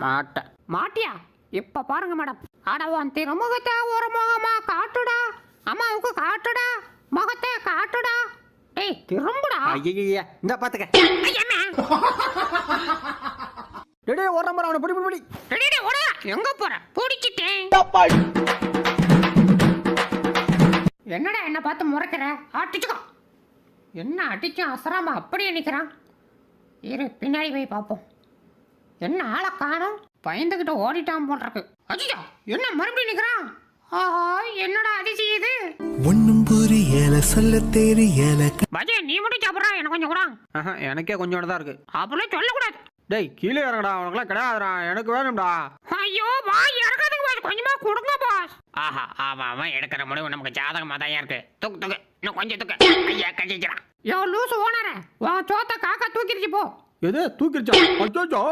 மாட்டேன். மாட்டியா? இப்ப பாருங்க மேடம். அட உன் திருமுகத்தை ஒரு முகமா காட்டுடா, அம்மாவுக்கு காட்டுடா, முகத்தை காட்டுடா. டேய் திரும்புடா. ஐயா இந்த பாத்துக்க. ஐயம்மா. டேய் ஓடுற மாதிரி அவனை பிடி பிடி பிடி. டேய் ஓட. எங்க போற? பிடிச்சிட்டேன். என்னடா என்ன பார்த்து முறைக்கிற? அடிச்சுக்கோ. என்ன அடிச்சும் அசராம அப்படியே நிற்கிறான். இரு பின்னாடி போய் பார்ப்போம். என்ன ஆளை காணோம்? பயந்துக்கிட்டு ஓடிட்டான் போட்டிருக்கு. அஜிஜா என்ன மறுபடியும் நிற்கிறான்? ஆஹா என்னடா அதிசயம் இது? ஒன்னும் புரியல சொல்ல தெரியல. பஜே நீ மட்டும் சாப்பிட்றா, எனக்கு கொஞ்சம் கூட. எனக்கே கொஞ்சம் தான் இருக்கு. அப்படிலாம் சொல்லக்கூடாது. டேய் கீழே இறங்கடா, உனக்குலாம் கிடையாதுடா, எனக்கு வேணும்டா. ஐயோ வா இறக்காதுக்கு பாஸ், கொஞ்சமா கொடுங்க பாஸ். ஆஹா ஆமா அவன் எடுக்கிற முடிவு நமக்கு ஜாதகமா தான் இருக்கு. தூக்கு தூக்கு இன்னும் கொஞ்சம் தூக்கு. ஐயா கழிக்கிறான். யோ லூசு ஓனரே, உன் சோத்த காக்கா தூக்கிடுச்சு போ. எது தூக்கிடுச்சா? அச்சோ